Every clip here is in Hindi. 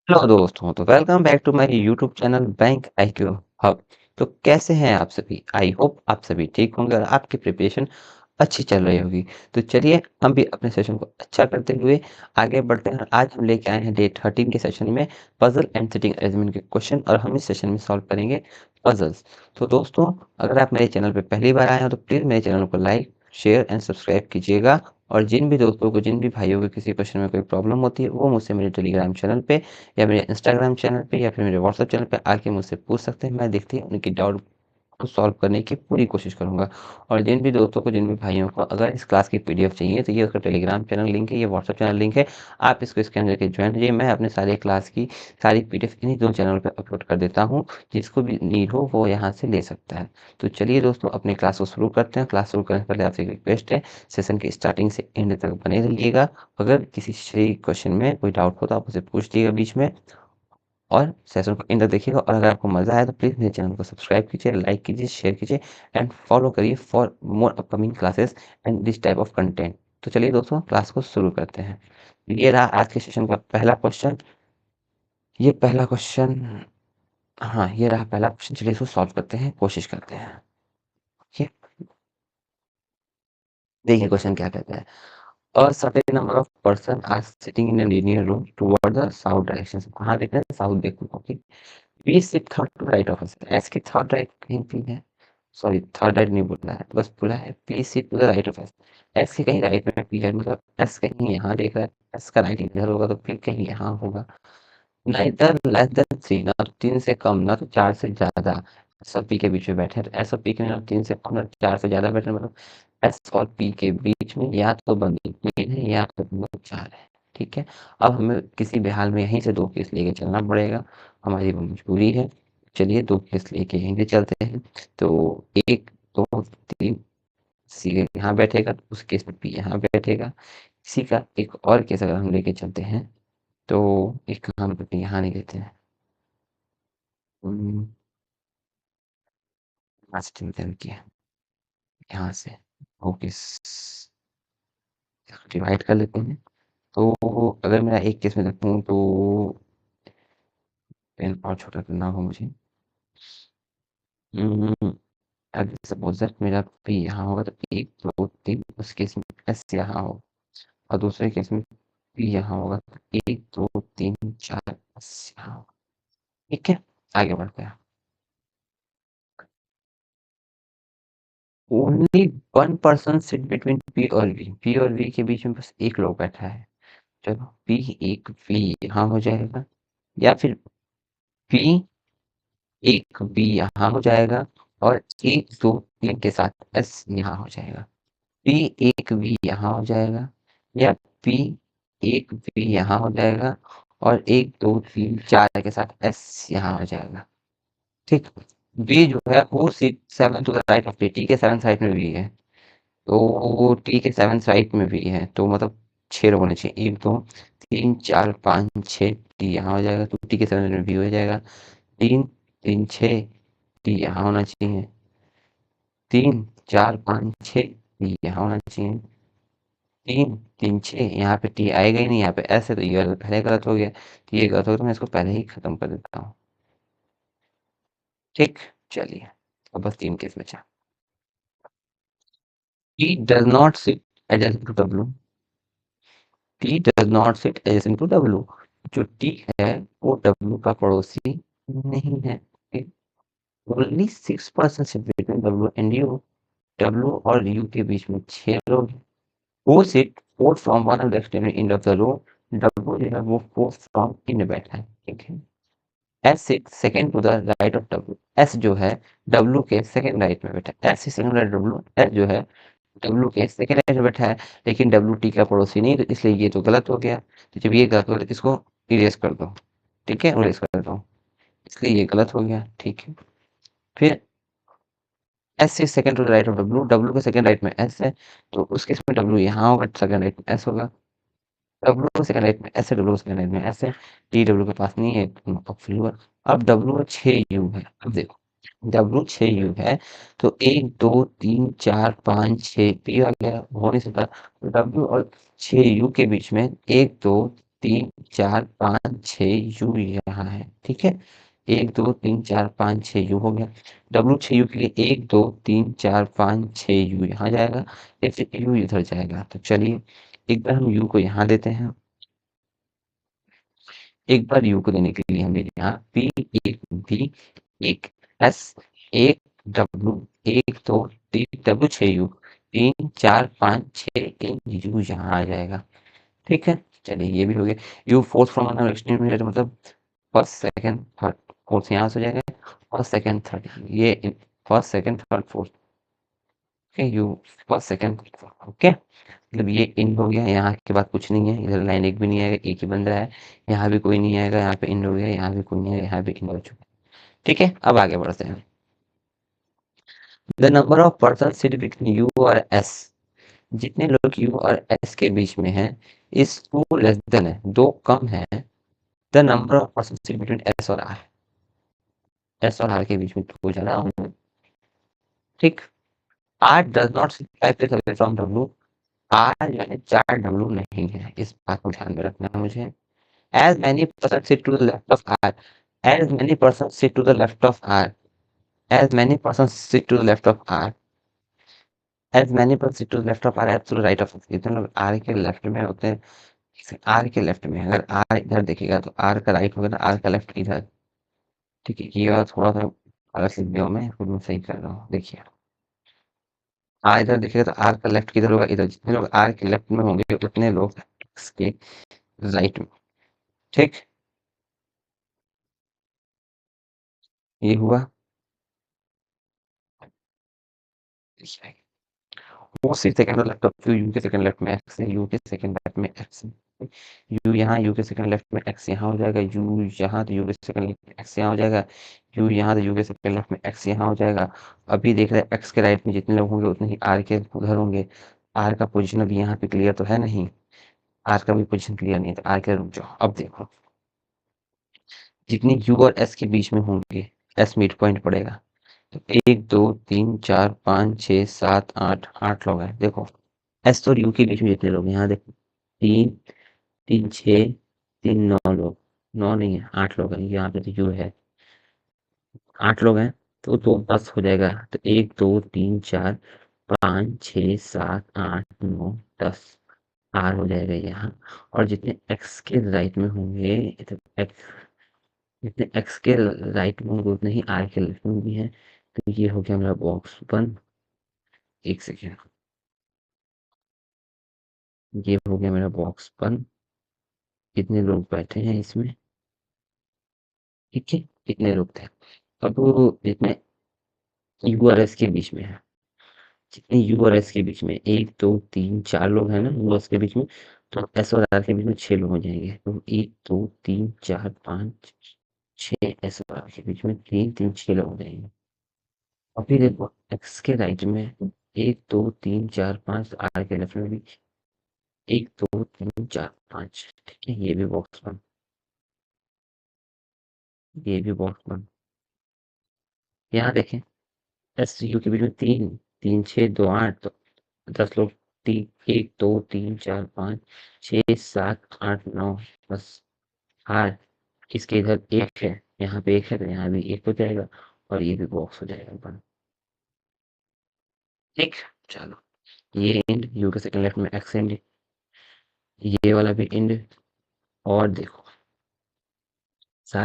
हेलो दोस्तों, तो welcome back to my YouTube channel bank IQ hub. तो कैसे हैं आप सभी? आई होप आप सभी ठीक होंगे और आपकी प्रिपरेशन अच्छी चल रही होगी। तो चलिए हम भी अपने सेशन को अच्छा करते हुए आगे बढ़ते हैं। आज हम लेके आए हैं डे 13 के सेशन में पजल एंड सिटिंग अरेंजमेंट के क्वेश्चन और हम इस सेशन में सॉल्व करेंगे पजल्स। तो दोस्तों, अगर आप मेरे चैनल पे पहली बार आए हैं तो प्लीज़ मेरे चैनल को लाइक शेयर एंड सब्सक्राइब कीजिएगा। और जिन भी दोस्तों को, जिन भी भाइयों को किसी क्वेश्चन में कोई प्रॉब्लम होती है, वो मुझसे मेरे टेलीग्राम चैनल पे या मेरे इंस्टाग्राम चैनल पे या फिर मेरे व्हाट्सएप चैनल पे आके मुझसे पूछ सकते हैं। मैं देखती हूँ उनकी डाउट को सॉल्व करने की पूरी कोशिश करूँगा। और जिन भी दोस्तों को, जिन भी भाइयों को अगर इस क्लास की पीडीएफ चाहिए तो ये उसका टेलीग्राम चैनल लिंक है, ये व्हाट्सएप चैनल लिंक है। आप इसको स्कैन करके ज्वाइन कीजिए। मैं अपने सारे क्लास की सारी पीडीएफ इन्हीं 2 चैनल पे अपलोड कर देता हूँ। जिसको भी नीड हो वो यहाँ से ले सकता है। तो चलिए दोस्तों, अपनी क्लास को शुरू करते हैं। क्लास शुरू करने से पहले आपसे एक रिक्वेस्ट है, सेशन की स्टार्टिंग से एंड तक बने रहिएगा। अगर किसी से क्वेश्चन में कोई डाउट हो तो आप उसे पूछ लीजिएगा बीच में, और सेशन को एंड तक देखिएगा। और अगर आपको मज़ा आए तो प्लीज़ मेरे चैनल को सब्सक्राइब कीजिए, लाइक कीजिए, शेयर कीजिए एंड फॉलो करिए for more upcoming classes and this type of content. तो चलिए दोस्तों, क्लास को शुरू करते हैं। ये रहा आज के सेशन का पहला क्वेश्चन। ये पहला क्वेश्चन, हाँ, ये रहा पहला क्वेश्चन। चलिए इसको सॉल्व करते हैं, कोशिश करते हैं। ठीक है, देखिए क्वेश्चन क्या कहता है। A certain number of person are sitting in a linear room toward the south direction। कहाँ देख रहे हैं? साउथ देख रहे हैं। बी से third to right of S की थर्ड राइट कहीं पे है। सॉरी, थर्ड राइट नहीं बोला है, बस बोला है P C to the right of S. S के कहीं राइट में पी है, मतलब एस कहीं यहाँ देख रहा है। एस का राइट इधर होगा तो पी कहीं यहाँ होगा। नाइदर लेस देन 3, ना तो 3 से कम ना तो 4 से ज्यादा। एस और पी के बीच में बैठे हैं। एस और पी के ना 3 से कम ना 4 से ज्यादा बैठे हैं, मतलब एस और पी के बीच में या तो बंदी 3 है या तो बंदी 4 है। ठीक है, अब हमें किसी भी हाल में यहीं से 2 केस लेके चलना पड़ेगा, हमारी वो मजबूरी है। चलिए 2 केस लेके यहीं से चलते हैं। तो 1 2 3, सी यहाँ बैठेगा तो उस केस में पी यहाँ बैठेगा। इसी का एक और केस अगर हम लेके चलते हैं तो एक काम करते हैं, यहाँ नहीं लेते हैं। यहाँ से चलते हैं, रुकिए, यहाँ से ओके डिवाइड कर लेते हैं। तो अगर मेरा एक केस में देखूँ तो पेन और छोटा करना होगा मुझे। अगर सपोज दैट मेरा पी यहाँ होगा तो 1 2 3, उस केस में एस यहाँ हो, और दूसरे केस में पी यहाँ होगा तो 1 2 3 4 एस यहाँ होगा। ठीक है, आगे बढ़ते हैं। Only one person sit between P और वी। पी और वी के बीच में बस एक लोग बैठा है। चलो पी एक वी यहाँ हो जाएगा, या फिर पी एक बी यहाँ हो जाएगा, और 1 2 3 के साथ एस यहाँ हो जाएगा। पी एक वी यहाँ हो जाएगा, या पी एक वी यहाँ हो जाएगा, और 1 2 3 4 के साथ एस यहाँ हो जाएगा। ठीक, बी जो है वो seat 7 to the right of T. T के 7 साइड में भी है, तो वो टी के 7 साइड में भी है, तो मतलब 6 लोग होने चाहिए। 1 2 3 4 5 6, टी यहाँ हो जाएगा तो टी के 7 में भी हो जाएगा। 3 3 6, टी यहाँ होना चाहिए। 3 4 5 6, टी यहाँ होना चाहिए। 3 3 6, यहाँ पे टी आएगा ही नहीं, यहाँ पे एस है तो ये पहले गलत हो गया। तो ये गलत हो गया, तो मैं इसको पहले ही खत्म कर देता हूँ। ठीक, चलिए अब बस 3 केस बचा। T does not sit adjacent to W। T does not sit adjacent to W। जो T है वो W का पड़ोसी नहीं है। Only 6% sit between W and U। W और U के बीच में 6 लोग हैं। वो sit fourth from one of the extreme end of the row। W जो है वो fourth from in में बैठा है। ठीक है, S sit second to the right of W। S जो है W के सेकंड राइट में बैठा है। S is second right W। S जो है डब्ल्यू के सेकंड लाइन में बैठा है, लेकिन डब्ल्यू टी का पड़ोसी नहीं, तो इसलिए ये तो गलत हो गया। तो जब ये गलत हो गया तो इसको इरेज कर दो। ठीक है, इरेज कर दो, इसलिए ये गलत हो गया। ठीक है, फिर S is second to the right of W. W के सेकंड राइट में एस है, तो उस केस में डब्ल्यू यहाँ होगा, सेकंड राइट में एस होगा। डब्ल्यू के सेकंड राइट में एस है, डब्ल्यू के सेकंड राइट में एस है। टी डब्ल्यू के पास नहीं है, अब डब्ल्यू 6 यू है। अब देखो डब्ल्यू 6 यू है, तो 1 2 3 4 5 6 पी आ गया, हो नहीं सकता। तो डब्ल्यू और 6 यू के बीच में 1 2 3 4 5 6 यू यहाँ है, ठीक है। 1 2 3 4 5 6 यू हो गया। W6U के लिए 1 2 3 4 5 6 यू यहाँ जाएगा, या फिर यू इधर जाएगा। तो चलिए एक बार हम यू को यहाँ देते हैं। एक बार यू को देने के लिए हमें यहाँ P 1 V 1 S 1 W 1 2 3 W6U 3 4 5 6 3 you यहाँ आ जाएगा, ठीक है। चलिए ये भी हो गया। यू फोर्थ फ्रॉम एक्सट्रीम मतलब फर्स्ट सेकंड थर्ड, फोर्थ यहाँ से हो जाएगा, फर्स्ट सेकंड थर्ड, ये first second third fourth, okay. You first second, okay. मतलब ये इन हो गया, यहाँ के बाद कुछ नहीं है, इधर लाइन एक भी नहीं आएगा, एक ही बन रहा है। यहाँ भी कोई नहीं आएगा, यहाँ पे इन हो गया, यहाँ भी कोई नहीं है, यहाँ भी इन हो चुका है, ठीक है। अब आगे बढ़ते हैं। The number of person sit between you और एस, जितने लोग यू और एस के बीच में हैं इज टू लेस देन है, दो कम है, the number of person sit between S और आर, एस और आर के बीच में दो ज्यादा होंगे, ठीक। R does not sit 5 place away from W, R यानी 4 डब्ल्यू नहीं है, इस बात को ध्यान में रखना है मुझे। As many persons sit to the left of R. As many persons sit to the left of R. As many persons sit to the left of R. As many persons sit to the left of R as to the right of R. जितने लोग R के लेफ्ट में होते हैं, R के लेफ्ट में, अगर R इधर देखेगा तो R का राइट होगा ना, R का लेफ्ट इधर, ठीक है। ये वाला थोड़ा सा गलत लिख दिया मैं, खुद में सही कर रहा हूँ, देखिए। R इधर देखेगा तो R का लेफ्ट किधर होगा, इधर। जितने लोग R के लेफ्ट में होंगे उतने लोग X के राइट में, ठीक। ये हुआ। वो सी सेकंड लेफ्ट ऑफ यू के सेकंड लेफ्ट में एक्स है, यू के सेकंड लेफ्ट में एक्स है। यू यहाँ, यू के सेकंड लेफ्ट में एक्स यहाँ हो जाएगा, यू यहाँ तो यू के सेकंड लेफ्ट में एक्स यहाँ हो जाएगा, यू यहाँ तो यू के सेकंड लेफ्ट में एक्स यहाँ हो जाएगा। अभी देख रहे हैं एक्स के राइट में जितने लोग होंगे उतने ही आर के उधर होंगे। आर का पोजीशन अभी यहाँ पे क्लियर तो है नहीं, आर का भी पोजीशन क्लियर नहीं है, तो आर के रुक जाओ। अब देखो जितने यू और एस के बीच में होंगे, एस मिड पॉइंट पड़ेगा। तो 1 2 3 4 5 6 7 8 8 लोग हैं, देखो एस और यू के बीच में जितने लोग हैं, यहाँ देखो 3 3 6 3 9 लोग, 9 नहीं है 8 लोग हैं, यहाँ पे तो यू है, 8 लोग हैं। तो 10 हो जाएगा, तो 1 2 3 4 5 6 7 8 9 10 आर हो जाएगा यहाँ। और जितने एक्स के राइट में होंगे, जितने एक्स के राइट में होंगे उतने ही आर के लेफ्ट में भी है। तो ये हो गया मेरा बॉक्स वन। एक सेकेंड, ये हो गया मेरा बॉक्स वन। कितने लोग बैठे हैं इसमें, ठीक है, कितने लोग थे। अब जितने यू और एस के बीच में है, जितने यू और एस के बीच में 1 2 3 4 लोग हैं ना यू एस के बीच में, तो एस और आर के बीच में 6 लोग हो जाएंगे। तो 1 2 3 4 5 6, एस और आर के बीच में 3 3 6 लोग हो जाएंगे। और फिर देखो एक्स के राइट में 1 2 3 4 5, आर के लेफ्ट में भी 1 2 3 4 5, ठीक है। ये भी बॉक्स वन, ये भी बॉक्स वन। यहाँ देखें एस यू के बीच में 3 3 6 2 8, तो 10 लोग। 1 2 3 4 5 6 7 8 9 बस। आर इसके इधर एक है, यहाँ पे एक है, तो यहाँ भी एक हो जाएगा, और ये भी बॉक्स हो जाएगा बंद, ठीक। चलो ये इंड, यू के सेकंड लेफ्ट में एक्स इंड, ये वाला भी इंड। और देखो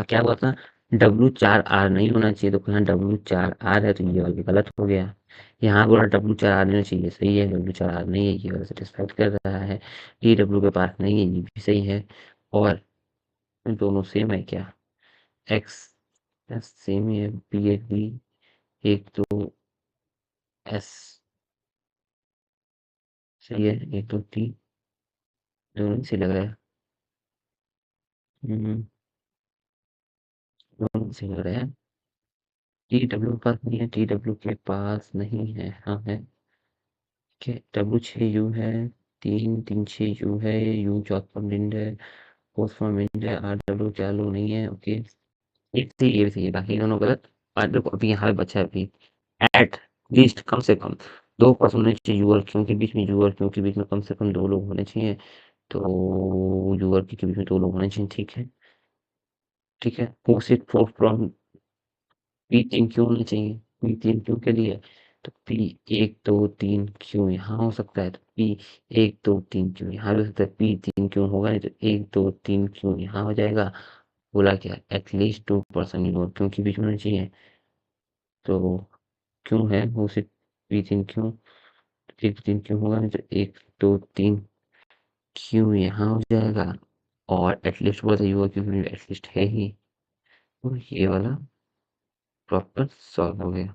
क्या हुआ था, W4R नहीं होना चाहिए, तो यहाँ W4R है, तो ये वाला भी गलत हो गया। यहाँ बोला W4R नहीं चाहिए, सही है, W4R नहीं है, ये वाला सेटिस्फाइड कर रहा है। TW के पास नहीं है, ये भी सही है। और दोनों सेम है क्या, एक्स सेम ही है, बी एक बी 1 2 एस सही है, 1 2 3 दोनों से लग रहा है। दोनों से लग रहा है। TW के पास नहीं है, TW के पास नहीं है, हाँ है, ठीक है। W6U है, 3 3 6 यू है, यू चौथा इंड है, फोर्थ फॉर्म इंड है, RW चालू नहीं है, ओके। एक सही, ये भी सही है, बाकी दोनों गलत। और देखो अभी यहाँ पे बचा है अभी एट लीस्ट, कम से कम 2 पर्सन होने चाहिए यू और क्यों के बीच में, यू और क्यों के बीच में कम से कम 2 लोग होने चाहिए। तो यू और पी के बीच में 2 लोग होने चाहिए, ठीक है। ठीक है, post it for from P 3 क्यों होने चाहिए? पी 3 क्यों के लिए? तो पी 1 2 3 क्यों यहाँ हो सकता है, तो पी 1 2 3 क्यों यहाँ भी हो सकता है, पी 3 क्यों होगा नहीं, तो 1 2 3 क्यों यहाँ हो जाएगा। बोला क्या, एटलीस्ट 2% और क्यों के बीच में होना चाहिए। तो क्यों है वो सिर्फ पी 3 क्यों, 1 3 क्यों होगा नहीं, तो 1 2 3 क्यों यहाँ हो जाएगा। और एटलीस्ट बोला था युवा क्योंकि एटलीस्ट है ही, तो ये वाला प्रॉपर सॉल्व हो गया।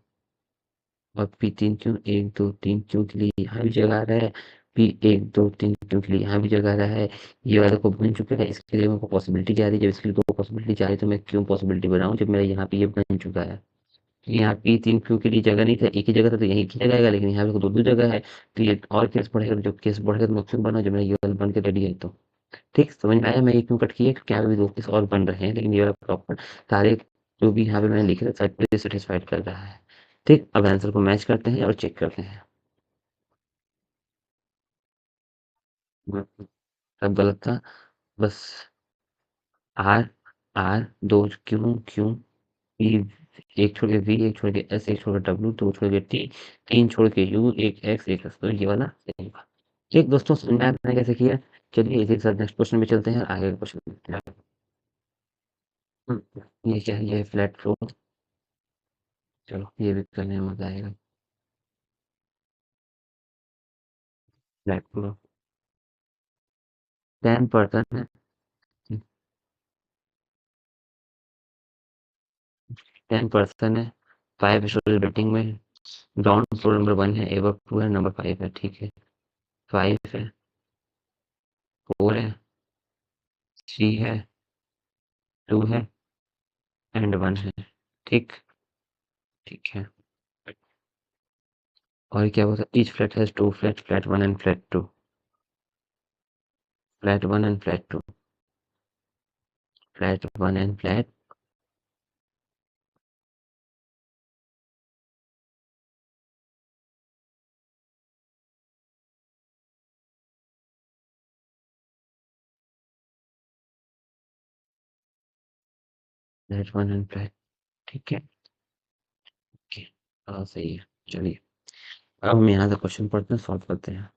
और पी 3 क्यों 1 2 3 क्यों के लिए यहाँ भी जगह आ रहा है, पी 1 2 3 क्यों के लिए यहाँ भी जगह आ रहा है। ये वाला को बन चुका है, इसके लिए मेरे को पॉसिबिलिटी जा रही है, जब इसके लिए दो पॉसिबिलिटी जा रही है तो मैं क्यों पॉसिबिलिटी बनाऊं जब मेरा यहाँ पे ये बन चुका है। यहाँ पी 3 क्यों के लिए जगह नहीं था, एक ही जगह था तो यहीं की जगह आएगा, लेकिन यहाँ पे दो दो जगह है, तो ये और केस बढ़ेगा, तो जब केस बढ़ेगा तो मैं क्यों बना जब मेरा ये वाला बन के रेडी है। तो ठीक समझ में आया, मैं ये क्यों कट किया, क्योंकि यहाँ पे भी दो केस और बन रहे हैं, लेकिन ये वाला प्रॉपर सारे जो भी यहाँ पे मैंने लिखे थे सारे सेटिस्फाइड कर रहा है। ठीक, अब आंसर को मैच करते हैं और चेक करते हैं। सब गलत था, बस आर, आर दो क्यों क्यों, पी एक छोड़ के वी, एक छोड़ के एस, एक छोड़ के डब्ल्यू, दो छोड़ के टी, तीन छोड़ के यू, एक एक्स, एक एस, तो ये वाला सही होगा। ठीक दोस्तों, समझ में आया मैंने कैसे किया। चलिए इसी के साथ नेक्स्ट क्वेश्चन में चलते हैं, आगे का क्वेश्चन। ये क्या है, ये फ्लैट फ्लोर, चलो ये भी करने में मजा आएगा। फ्लैट फ्लोर 10% है, 10% है, 5 स्टोरी बिल्डिंग में ग्राउंड फ्लोर नंबर 1 है, एवर 2 है, नंबर 5 है, ठीक है। 5 है, 4 है, 3 है, 2 है एंड 1 है, ठीक। ठीक है, और क्या होता है, each flat has 2 flat, flat 1 and flat 2, flat 1 and flat 2, flat 1 and flat, flat 1 and flat, ठीक है। ओके, हाँ सही है। चलिए अब हम यहाँ से क्वेश्चन पढ़ते हैं, सॉल्व करते हैं।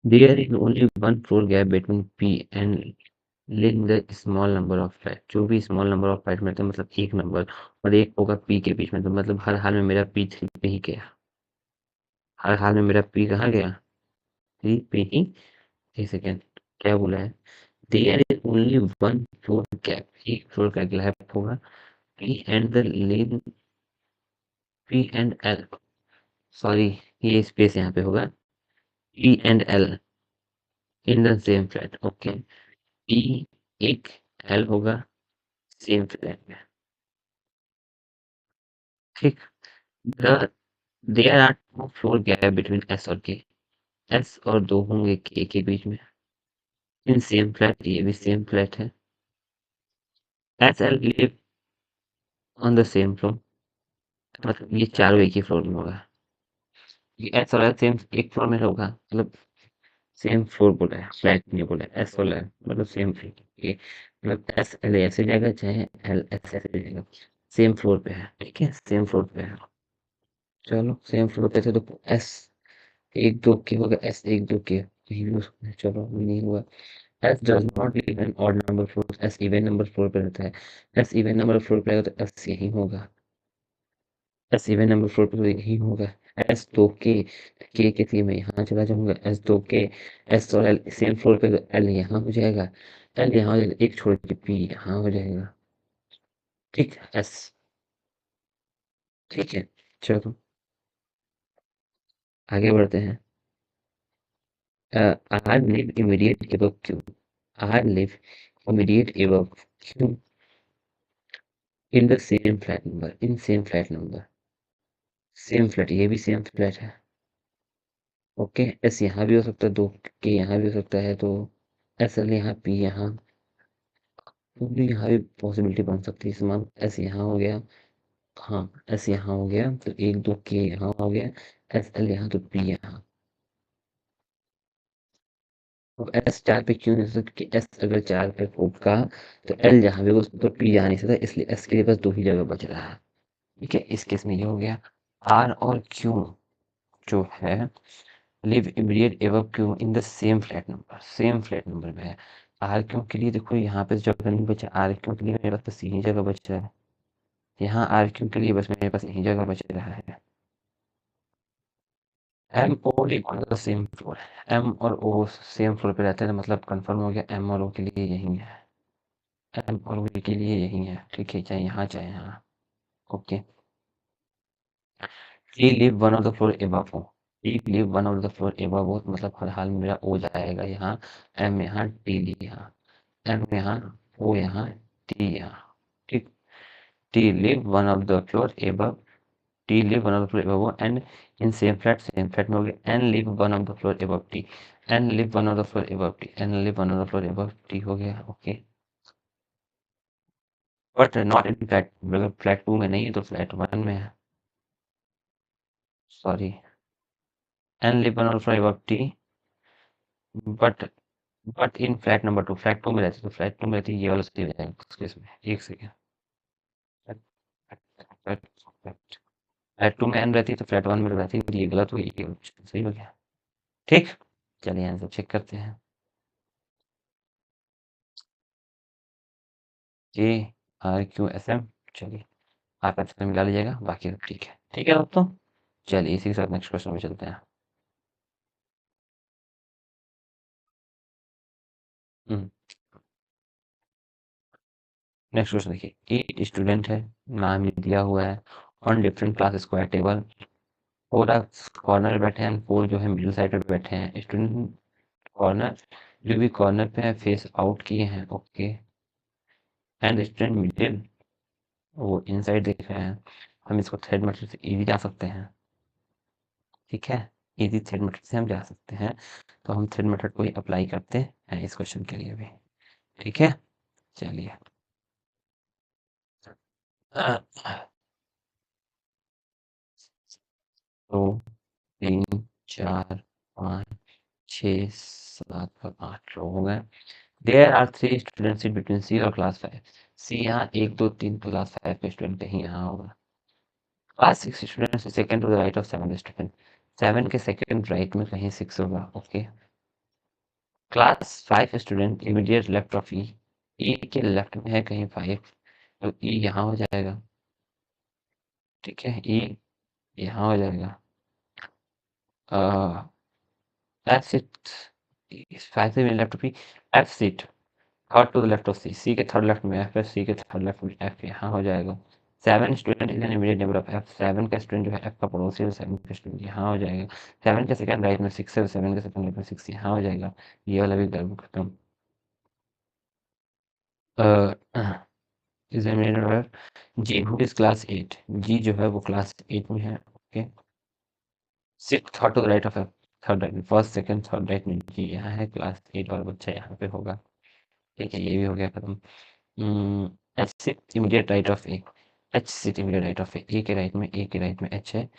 There is only one floor gap between P and L in the small number of flat, जो भी स्मॉल नंबर ऑफ फ्लैट मिलते हैं मतलब एक नंबर, और एक होगा पी के बीच में, तो मतलब हर हाल में मेरा पी 3 पे ही गया, हर हाल में मेरा पी कहाँ गया, 3 पे ही। एक सेकेंड, क्या बोला है, there is only one floor gap, एक फ्लोर का गैप होगा, P and the L in, P and L, sorry ये स्पेस यहाँ पे होगा, P and L in the same flat, okay. P एक, एल होगा सेम फ्लैट में, ठीक। The there are two floor gap between S और के, एस और दो होंगे के बीच में, इन सेम फ्लैट, ये भी सेम फ्लैट है, S L live on the same floor, मतलब ये चारों एक ही फ्लोर में होगा, ये एस और एल सेम एक फ्लोर में होगा, मतलब सेम फ्लोर बोला है, फ्लैट नहीं बोला है, एस बोला है मतलब सेम फ्लोर, ये मतलब एस एल ऐसे जाएगा चाहे एल एस ऐसे जाएगा, सेम फ्लोर पे है, ठीक है, सेम फ्लोर पे है। चलो सेम फ्लोर पे थे तो एस एक दो के होगा, एस एक दो के कहीं भी हो सकता है, चलो नहीं हुआ। S does not live in odd number floor, S even number floor पे रहता है, एस इवन नंबर फ्लोर पे रहेगा तो एस यही होगा, एस इवन नंबर फ्लोर पे तो यही होगा। एस दो के थी मैं यहाँ चला जाऊंगा, एस दो के, एस और एल सेम फ्लोर पे तो एल यहाँ हो जाएगा, एल यहाँ हो जाएगा, एक छोड़ के पी यहाँ हो जाएगा, ठीक, एस, ठीक है। चलो आगे बढ़ते हैं। R live immediate above Q, R live immediate above Q in the same flat number, in same flat number, same flat, ये भी सेम फ्लैट है, ओके। एस यहाँ भी हो सकता है, दो के यहाँ भी हो सकता है, तो एस एल यहाँ पी यहाँ, तो भी यहाँ भी पॉसिबिलिटी बन सकती है, समान एस यहाँ हो गया, हाँ एस यहाँ हो गया तो एक दो के यहाँ हो गया, एस एल यहाँ तो पी यहाँ, अब एस 4 पे क्यों नहीं हो सकता कि एस अगर 4 पे होगा तो एल जहाँ भी होगा उसमें तो पी जा नहीं सकता, इसलिए एस के लिए बस 2 ही जगह बच रहा है। ठीक है, इस केस में ये हो गया। आर और क्यू जो है live immediate above Q in the same flat number, same flat number में है। आर क्यू के लिए देखो यहाँ पे जगह नहीं बचा, आर क्यू के लिए मेरे पास बस यही जगह बच रहा है। यहाँ आर क्यू के लिए बस मेरे पास यही जगह बच रहा है। M O D on the same floor, M और ओ सेम फ्लोर पे रहते हैं, तो मतलब कंफर्म हो गया एम और ओ के लिए यही है, एम और ओ के लिए यही है। ठीक है, चाहे यहाँ चाहे यहाँ। Okay, T live one of the floor above हो, T live one of the floor above हो तो मतलब हर हाल में मेरा ओ जाएगा यहाँ, एम यहाँ, टी यहाँ, एम यहाँ, ओ यहाँ, टी यहाँ। ठीक, T live one of the floor above, T live one of the floor above and in same flat में हो गया N live one of the floor above T, N live one of the floor above T, N live one of the floor above T हो गया। Okay, but not in flat, अगर फ्लैट 2 में नहीं है तो फ्लैट 1 में है। Sorry, N live one of the floor above T, but in flat number 2, flat 2 में रहती, तो फ्लैट 2 में रहती ये वाला सही हो जाएगा उस केस में। एक सेकेंड, फ्लैट 2 में एन रहती है तो फ्लैट 1 में रहती है, ये गलत हुई, ये सही हो गया। ठीक, चलिए आंसर चेक करते हैं। J R Q S M, चलिए आप आंसर मिला लीजिएगा, बाकी सब ठीक है। ठीक है दोस्तों, चलिए इसी के साथ नेक्स्ट क्वेश्चन में चलते हैं। नेक्स्ट क्वेश्चन देखिए, 8 स्टूडेंट है, नाम ही दिया हुआ है, on different class square table, 4 corner बैठे हैं, 4 जो है मिडिल साइड पे बैठे हैं। स्टूडेंट कॉर्नर, जो भी कॉर्नर पे है फेस आउट किए हैं। ओके, एंड स्टूडेंट मिडिल वो इनसाइड देख रहे हैं। हम इसको थ्रेड मेथड से इजी जा सकते हैं। ठीक है, इजी थ्रेड मेथड से हम जा सकते हैं, तो हम थ्रेड मेथड को ही अप्लाई करते हैं इस क्वेश्चन के लिए भी। ठीक है, चलिए। दो, तीन, चार, पाँच, 6, 7 और 8 लोग हो गए। There are 3 students in between C और क्लास 5। सी यहाँ 1 2 3 क्लास 5 का स्टूडेंट कहीं यहाँ होगा। Class 6 students second to the right of 7 student, 7 के सेकंड राइट में कहीं 6 होगा। Okay, class 5 student immediate left of E, E के लेफ्ट में है कहीं 5, तो ई यहाँ हो जाएगा। ठीक है, ई यहाँ हो जाएगा। एफ सीट, 5 से left of E, F seat third to the left of C, C के थर्ड लेफ्ट में एफ है, सी के थर्ड लेफ्ट में एफ यहाँ हो जाएगा। 7 student is an immediate neighbour of F, 7 का स्टूडेंट जो है एफ का पड़ोसी है, 7 का स्टूडेंट यहाँ हो जाएगा। 7 के सेकंड राइट में 6 है, 7 के सेकंड राइट में 6 यहाँ हो जाएगा। ये वाला भी गर्व खत्म। Is an immediate neighbour of G who is class 8, G जो है वो क्लास 8 में है। Okay, sit third to the right of F, third right में, फर्स्ट सेकंड थर्ड राइट में जी यहाँ है, क्लास 8 वाला बच्चा यहाँ पे होगा। ठीक है, ये भी हो गया खत्म। H sit immediate right of A, H sit immediate right of A के राइट में, ए के राइट में एच है,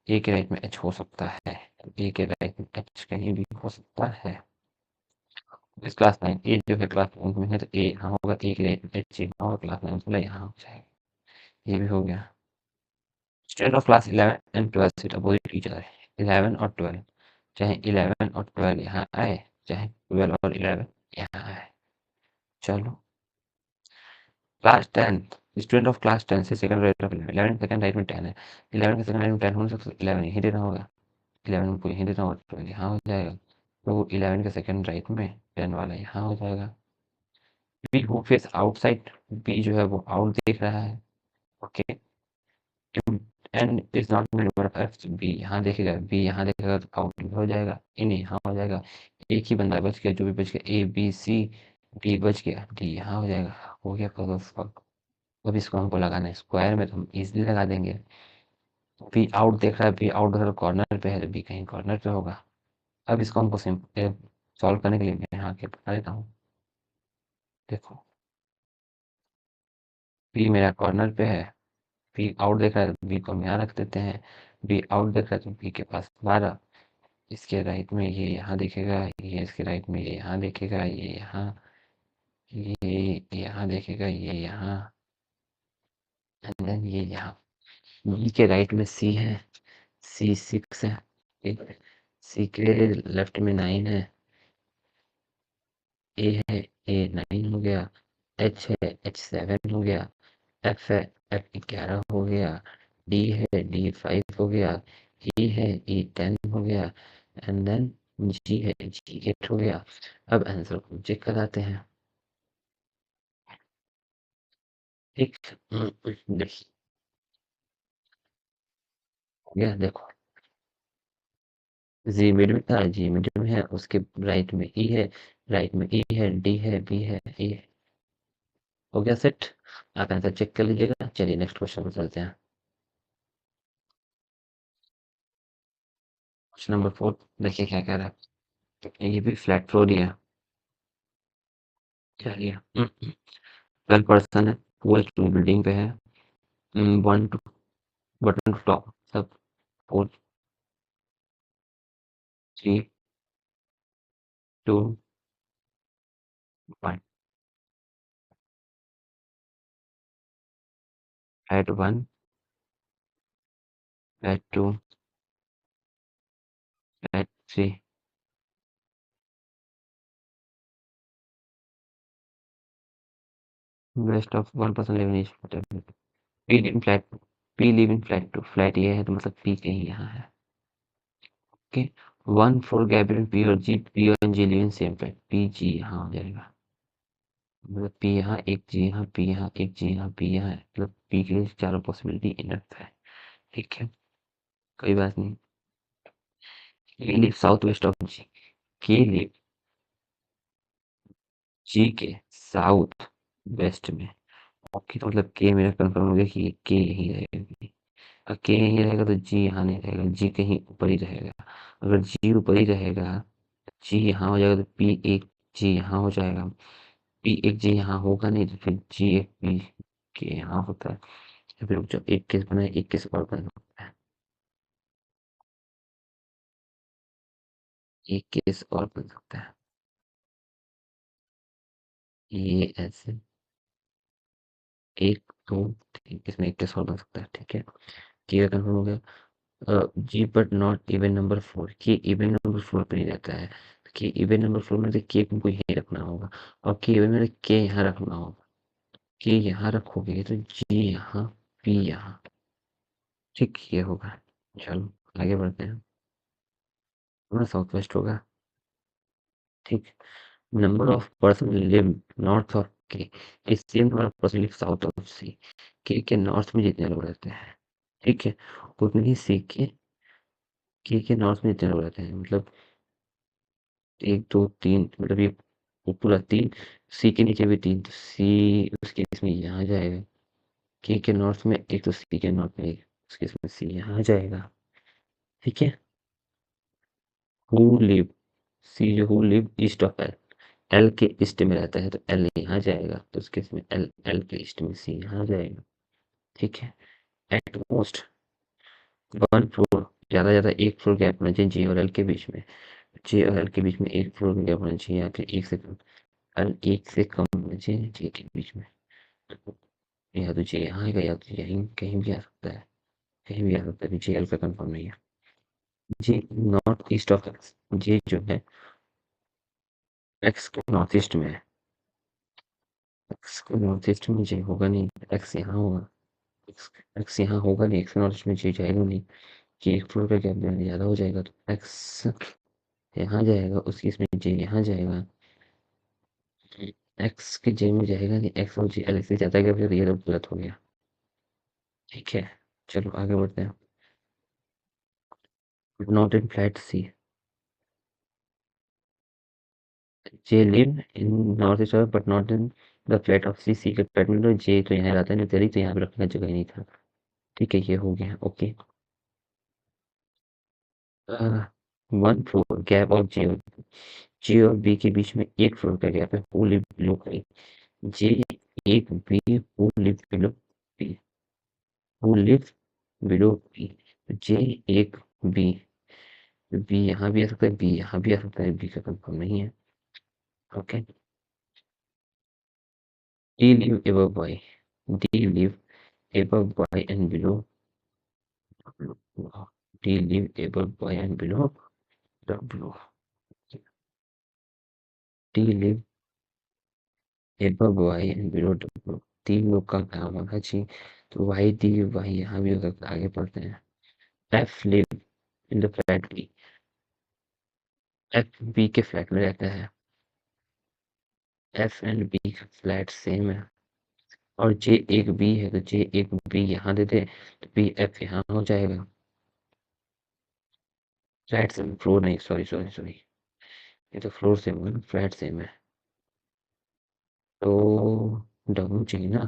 ए के राइट में एच हो सकता है, ए के राइट में एच कहीं भी हो सकता है। इस क्लास 9, ए जो है क्लास 9 में है तो ए यहाँ होगा, ए के राइट में एच यहाँ होगा, क्लास 9 वाला यहाँ हो जाएगा। ये भी हो गया। Student of class 11 and 12 seat opposite teacher है, 11 और 12, चाहे 11 और 12 यहाँ आए, चाहे 12 और 11 यहाँ आए। चलो, क्लास 10, स्टूडेंट ऑफ क्लास 10 से second right of 11, 11 second right में 10 है, 11 के सेकंड राइट में 10 होने से 11 यहीं देना होगा, 11 को यहीं देना होगा, 12 यहाँ हो जाएगा, तो 11 के सेकंड राइट में 10 वाला यहाँ हो जाएगा। B who face outside, B जो है वो आउट देख रहा है। Okay, and is not number of F, B यहाँ देखेगा, बी यहाँ देखेगा तो आउट हो जाएगा, इन यहाँ हो जाएगा। एक ही बंदा बच गया, जो भी बच गया, ए बी सी डी बच गया, डी यहाँ हो जाएगा। हो गया पजल सॉल्व। अब इसको हमको लगाना है स्क्वायर में, तो हम इजीली लगा देंगे। बी आउट देख रहा है, बी आउट अगर कॉर्नर पे है तो बी कहीं कॉर्नर पे होगा। अब इसको हमको सिंपल सॉल्व करने के लिए मैं यहाँ के बता देता हूँ। देखो, बी मेरा कॉर्नर पे है, बी आउट देख रहा है तो बी को हम यहाँ रख देते हैं, बी आउट देख रहा है तो बी के पास 12, इसके राइट में ये यहाँ देखेगा, ये इसके राइट में ये यहाँ देखेगा, ये यहाँ, ये यहाँ देखेगा, ये यहाँ, एंड देन ये यहाँ। बी के राइट में सी है, सी 6 है, सी के लेफ्ट में 9 है, ए है, ए 9 हो गया, एच है, एच 7 हो गया, एफ है, एफ 11 हो गया, डी है, डी 5 हो गया, ई है, ई 10 हो गया, एंड देन जी है, जी 8 हो गया। अब आंसर को चेक कराते हैं। ठीक, देखिए, हो गया, देखो, जी मिड में था, जी मिड में है, उसके राइट में ई है, राइट में ई है, डी है, बी है, ए है। हो गया सेट। आप आंसर चेक कर लीजिएगा। चलिए नेक्स्ट क्वेश्चन पर चलते हैं। क्वेश्चन नंबर 4, देखिए क्या कह रहा है। ये भी फ्लैट फ्लोर ही है। चलिए, 12 पर्सन है, वो एक बिल्डिंग पे है, one to bottom to top, सब 4 3 2 1। Flat 1, flat 2, flat 3। West of 1 person living in P live in flat, P live in flat 2। Flat ये है तो मतलब पी कहीं यहाँ है। ओके, 1 4 गैब्रियल पी और जी, पी और G live in same flat, P G यहाँ हो जाएगा। मतलब पी यहाँ, एक जी यहाँ, पी यहाँ, एक जी यहाँ, पी यहाँ है, मतलब पी के लिए चारों पॉसिबिलिटी इनफ है। ठीक है, कोई बात नहीं। के लिव साउथ वेस्ट ऑफ जी, के लिव जी के साउथ वेस्ट में। ओके, तो मतलब के मेरा कंफर्म हो गया कि के यहीं रहेगी। अगर के यहीं रहेगा तो जी यहाँ नहीं रहेगा, जी कहीं ऊपर ही रहेगा। अगर जी ऊपर ही रहेगा, जी यहाँ हो जाएगा, तो पी एक जी यहाँ हो जाएगा। पी एक जी यहाँ होगा नहीं, तो फिर जी एक पी के यहाँ होता है। या फिर जो एक केस बना है, एक केस और बन सकता है, एक केस और बन सकता है। ये ऐसे एक दो तीन, इसमें एक केस और बन सकता है। ठीक है, क्लियर, कंफर्म हो गया। जी बट नॉट इवन नंबर 4, कि इवन नंबर 4 पे नहीं रहता है। कि इवन नंबर 4 में के को यहीं रखना होगा, और के इवन में के यहाँ रखना होगा। के यहाँ रखोगे तो जी यहाँ, पी यहाँ। ठीक, ये होगा। चलो आगे बढ़ते हैं। हमारा साउथ वेस्ट होगा। ठीक, number of person live north of K is same number of person live south of C. K north में जितने लोग रहते हैं, ठीक है, उतने ही सी के नॉर्थ में जितने लोग रहते हैं, मतलब 1 2 3, मतलब ये वो पूरा 3, सी के नीचे भी 3, तो सी उस केस में यहाँ जाएगा। के नॉर्थ में एक, तो सी के नॉर्थ में एक, उस केस में सी यहाँ जाएगा। ठीक है, हु लिव, सी जो who live east of L, L के ईस्ट में रहता है, तो एल यहाँ जाएगा, तो उस केस में एल, एल के ईस्ट में सी यहाँ जाएगा। ठीक है, एट मोस्ट 1 फ्लोर, ज़्यादा एक फ्लोर गैप होना चाहिए जे और एल के बीच में। जे और एल के बीच में एक फ्लोर गैप होना चाहिए, या फिर एक से कम, एल एक से कम होना चाहिए जे के बीच में। या तो जे यहाँ आएगा, या तो यहीं कहीं भी आ सकता है, कहीं भी आ सकता है, जे एल का कंफर्म नहीं है। जे नॉर्थ ईस्ट ऑफ एक्स, जे जो है एक्स के नॉर्थ ईस्ट में है, एक्स के नॉर्थ ईस्ट में जे होगा नहीं, एक्स यहाँ होगा, एक्स एक्स यहाँ होगा नहीं, एक्स नॉर्थ ईस्ट में जे जाएगा नहीं, कि एक फ्लोर का गैप ज़्यादा हो जाएगा, तो एक्स यहाँ जाएगा, उसकी इसमें जे यहाँ जाएगा, एक्स के जे में जाएगा नहीं, एक्स और जे अलग से जाता गया, फिर ये तो गलत हो गया। ठीक है, चलो आगे बढ़ते हैं। Not in flat C, J live in north east but not in the flat of C, C के फ्लैट में तो जे तो यहाँ रहता है, नहीं तेरी तो यहाँ पे रखने का जगह ही नहीं था। ठीक है, ये हो गया ओके। 1 फ्लोर गैप ऑफ जे और बी के बीच में एक फ्लोर का गैप है, who live below B, J एक B, who live below B, who live below B, J एक बी, बी यहाँ भी आ सकता है, बी यहाँ भी आ सकता है, बी का कंफर्म नहीं है। Okay. D live above boy, D live above boy and below, D live above boy and below W, D live above boy and below W. तीन लोग का काम होगा जी। तो वाई डी वाई यहाँ भी हो सकता है, आगे पढ़ते हैं। F live in the flat B, F B के फ्लैट में रहता है। एफ एंड बी का फ्लैट सेम है, और जे एक बी है, तो जे एक बी यहाँ दे दे, तो बी एफ यहाँ हो जाएगा। फ्लैट सेम, फ्लोर नहीं, सॉरी सॉरी सॉरी, ये तो फ्लोर सेम है, फ्लैट सेम है। तो डब्ल्यू चाहिए ना,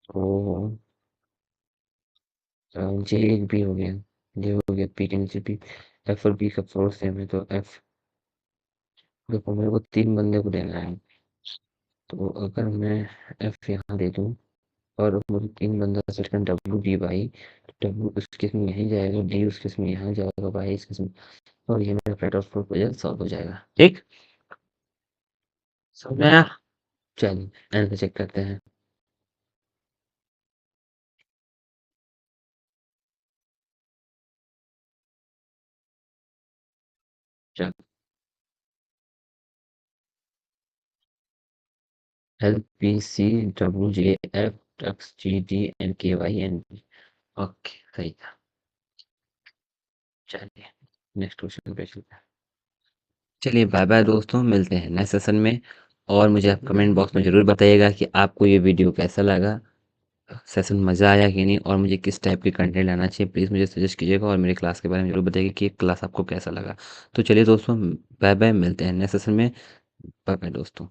तो जे एक बी हो गया, जे हो गया पी के नीचे बी। एफ और बी का फ्लोर सेम है, तो एफ, देखो मेरे को तीन बंदे को देना है, तो अगर मैं एफ यहाँ दे दूँ और मुझे तीन बंदा सेट करना, डब्ल्यू डी बाई, डब्ल्यू उस केस में यहीं जाएगा, डी उस केस में यहाँ जाएगा, बाई इस केस में, और ये मेरा flat of floor project solve हो जाएगा। ठीक, समझ में आया? चलिए आंसर चेक करते हैं। चल, L P C W J F X G D N K Y N B. Okay, सही था। चलिए नेक्स्ट क्वेश्चन पे चलते हैं। चलिए बाय बाय दोस्तों, मिलते हैं नेक्स्ट सेशन में। और मुझे आप कमेंट बॉक्स में ज़रूर बताइएगा कि आपको ये वीडियो कैसा लगा, सेशन मज़ा आया कि नहीं, और मुझे किस टाइप के कंटेंट लाना चाहिए, प्लीज़ मुझे सजेस्ट कीजिएगा, और मेरी क्लास के बारे में ज़रूर बताइएगा कि ये क्लास आपको कैसा लगा। तो चलिए दोस्तों, बाय बाय, मिलते हैं नेक्स्ट सेशन में। बाय बाय दोस्तों।